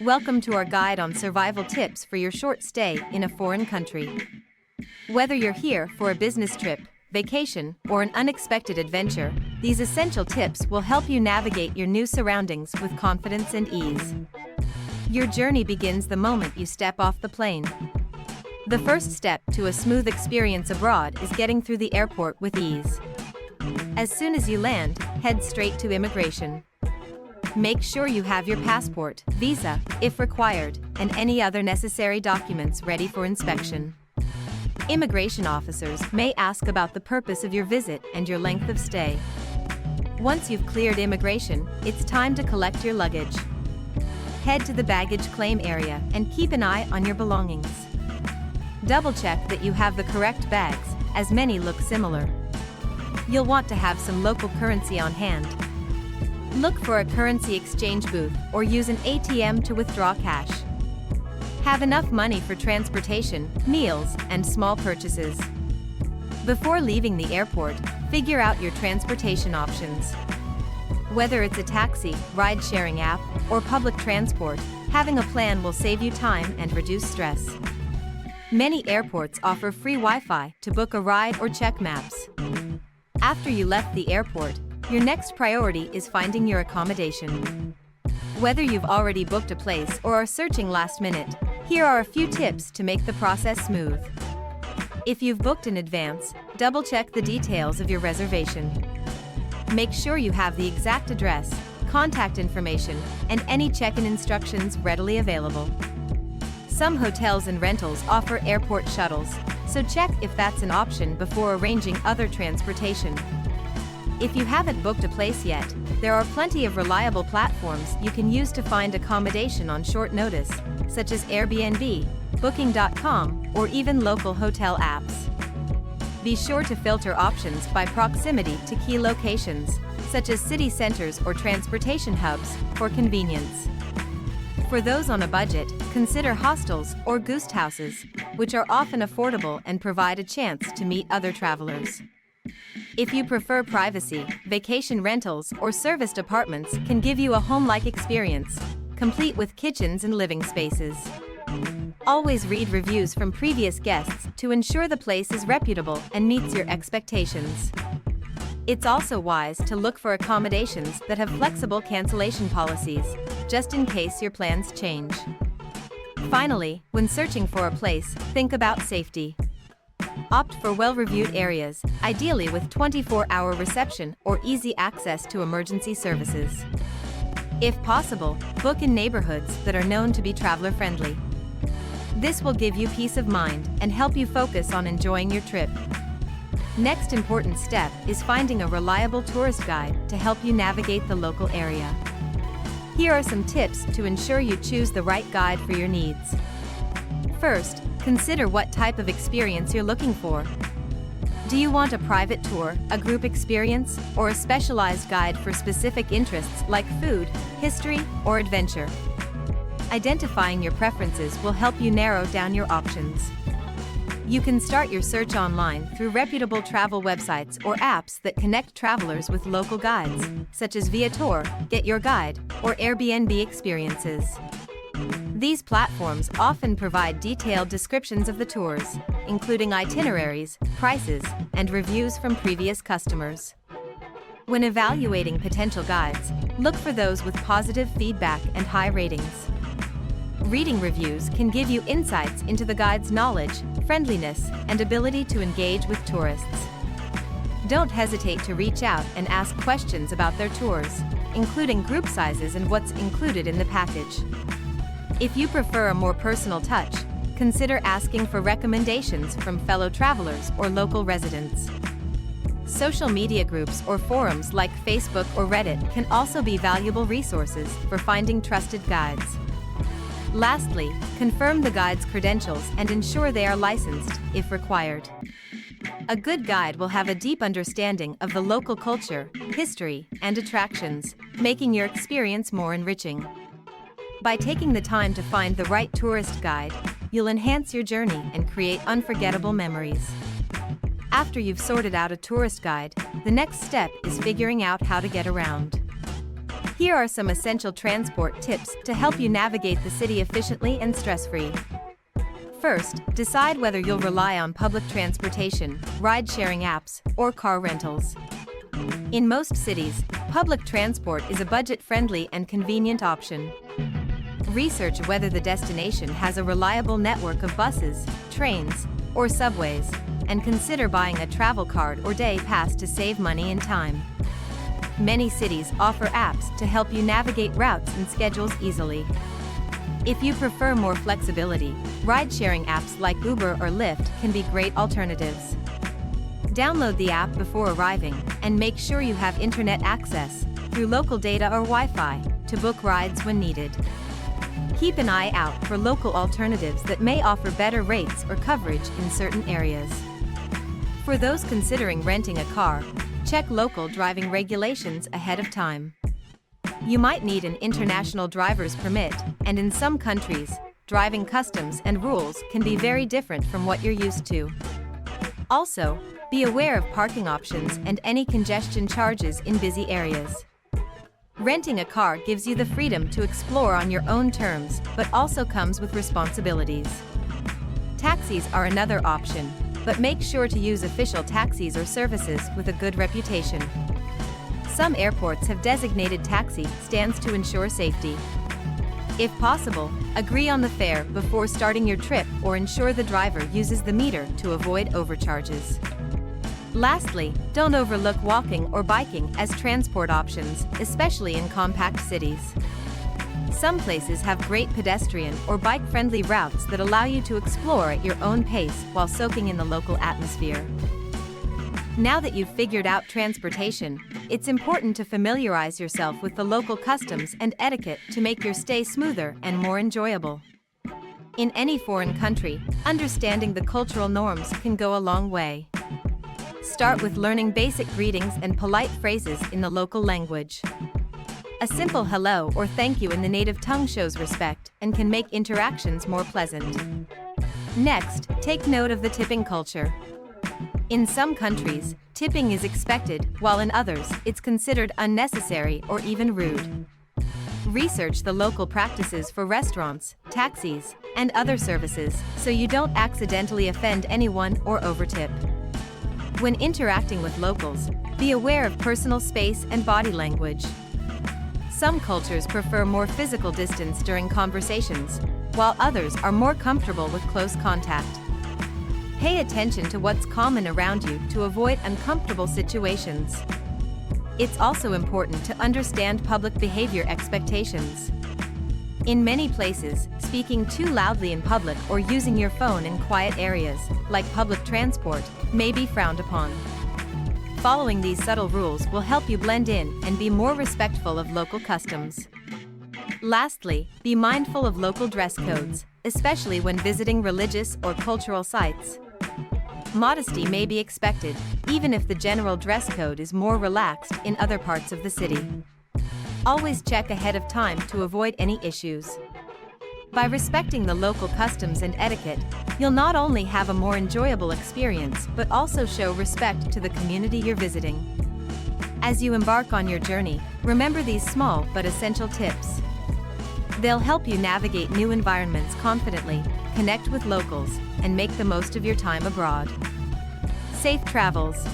Welcome to our guide on survival tips for your short stay in a foreign country. Whether you're here for a business trip, vacation, or an unexpected adventure, these essential tips will help you navigate your new surroundings with confidence and ease. Your journey begins the moment you step off the plane. The first step to a smooth experience abroad is getting through the airport with ease. As soon as you land, head straight to immigration. Make sure you have your passport, visa, if required, and any other necessary documents ready for inspection. Immigration officers may ask about the purpose of your visit and your length of stay. Once you've cleared immigration, it's time to collect your luggage. Head to the baggage claim area and keep an eye on your belongings. Double-check that you have the correct bags, as many look similar. You'll want to have some local currency on hand. Look for a currency exchange booth or use an ATM to withdraw cash. Have enough money for transportation, meals, and small purchases. Before leaving the airport, figure out your transportation options. Whether it's a taxi, ride-sharing app, or public transport, having a plan will save you time and reduce stress. Many airports offer free Wi-Fi to book a ride or check maps. After you left the airport, your next priority is finding your accommodation. Whether you've already booked a place or are searching last minute, here are a few tips to make the process smooth. If you've booked in advance, double-check the details of your reservation. Make sure you have the exact address, contact information, and any check-in instructions readily available. Some hotels and rentals offer airport shuttles, so check if that's an option before arranging other transportation. If you haven't booked a place yet, there are plenty of reliable platforms you can use to find accommodation on short notice, such as Airbnb, Booking.com, or even local hotel apps. Be sure to filter options by proximity to key locations, such as city centers or transportation hubs, for convenience. For those on a budget, consider hostels or guest houses, which are often affordable and provide a chance to meet other travelers. If you prefer privacy, vacation rentals or serviced apartments can give you a home-like experience, complete with kitchens and living spaces. Always read reviews from previous guests to ensure the place is reputable and meets your expectations. It's also wise to look for accommodations that have flexible cancellation policies, just in case your plans change. Finally, when searching for a place, think about safety. Opt for well-reviewed areas, ideally with 24-hour reception or easy access to emergency services. If possible, book in neighborhoods that are known to be traveler-friendly. This will give you peace of mind and help you focus on enjoying your trip. Next important step is finding a reliable tourist guide to help you navigate the local area. Here are some tips to ensure you choose the right guide for your needs. First, consider what type of experience you're looking for. Do you want a private tour, a group experience, or a specialized guide for specific interests like food, history, or adventure? Identifying your preferences will help you narrow down your options. You can start your search online through reputable travel websites or apps that connect travelers with local guides, such as Viator, Get Your Guide, or Airbnb Experiences. These platforms often provide detailed descriptions of the tours, including itineraries, prices, and reviews from previous customers. When evaluating potential guides, look for those with positive feedback and high ratings. Reading reviews can give you insights into the guide's knowledge, friendliness, and ability to engage with tourists. Don't hesitate to reach out and ask questions about their tours, including group sizes and what's included in the package. If you prefer a more personal touch, consider asking for recommendations from fellow travelers or local residents. Social media groups or forums like Facebook or Reddit can also be valuable resources for finding trusted guides. Lastly, confirm the guide's credentials and ensure they are licensed, if required. A good guide will have a deep understanding of the local culture, history, and attractions, making your experience more enriching. By taking the time to find the right tourist guide, you'll enhance your journey and create unforgettable memories. After you've sorted out a tourist guide, the next step is figuring out how to get around. Here are some essential transport tips to help you navigate the city efficiently and stress-free. First, decide whether you'll rely on public transportation, ride-sharing apps, or car rentals. In most cities, public transport is a budget-friendly and convenient option. Research whether the destination has a reliable network of buses, trains, or subways, and consider buying a travel card or day pass to save money and time. Many cities offer apps to help you navigate routes and schedules easily. If you prefer more flexibility, ride-sharing apps like Uber or Lyft can be great alternatives. Download the app before arriving and make sure you have internet access through local data or Wi-Fi to book rides when needed. Keep an eye out for local alternatives that may offer better rates or coverage in certain areas. For those considering renting a car, check local driving regulations ahead of time. You might need an international driver's permit, and in some countries, driving customs and rules can be very different from what you're used to. Also, be aware of parking options and any congestion charges in busy areas. Renting a car gives you the freedom to explore on your own terms, but also comes with responsibilities. Taxis are another option, but make sure to use official taxis or services with a good reputation. Some airports have designated taxi stands to ensure safety. If possible, agree on the fare before starting your trip or ensure the driver uses the meter to avoid overcharges. Lastly, don't overlook walking or biking as transport options, especially in compact cities. Some places have great pedestrian or bike-friendly routes that allow you to explore at your own pace while soaking in the local atmosphere. Now that you've figured out transportation, it's important to familiarize yourself with the local customs and etiquette to make your stay smoother and more enjoyable. In any foreign country, understanding the cultural norms can go a long way. Start with learning basic greetings and polite phrases in the local language. A simple hello or thank you in the native tongue shows respect and can make interactions more pleasant. Next, take note of the tipping culture. In some countries, tipping is expected, while in others, it's considered unnecessary or even rude. Research the local practices for restaurants, taxis, and other services so you don't accidentally offend anyone or overtip. When interacting with locals, be aware of personal space and body language. Some cultures prefer more physical distance during conversations, while others are more comfortable with close contact. Pay attention to what's common around you to avoid uncomfortable situations. It's also important to understand public behavior expectations. In many places, speaking too loudly in public or using your phone in quiet areas, like public transport, may be frowned upon. Following these subtle rules will help you blend in and be more respectful of local customs. Lastly, be mindful of local dress codes, especially when visiting religious or cultural sites. Modesty may be expected, even if the general dress code is more relaxed in other parts of the city. Always check ahead of time to avoid any issues. By respecting the local customs and etiquette, you'll not only have a more enjoyable experience but also show respect to the community you're visiting. As you embark on your journey, remember these small but essential tips. They'll help you navigate new environments confidently, connect with locals, and make the most of your time abroad. Safe travels!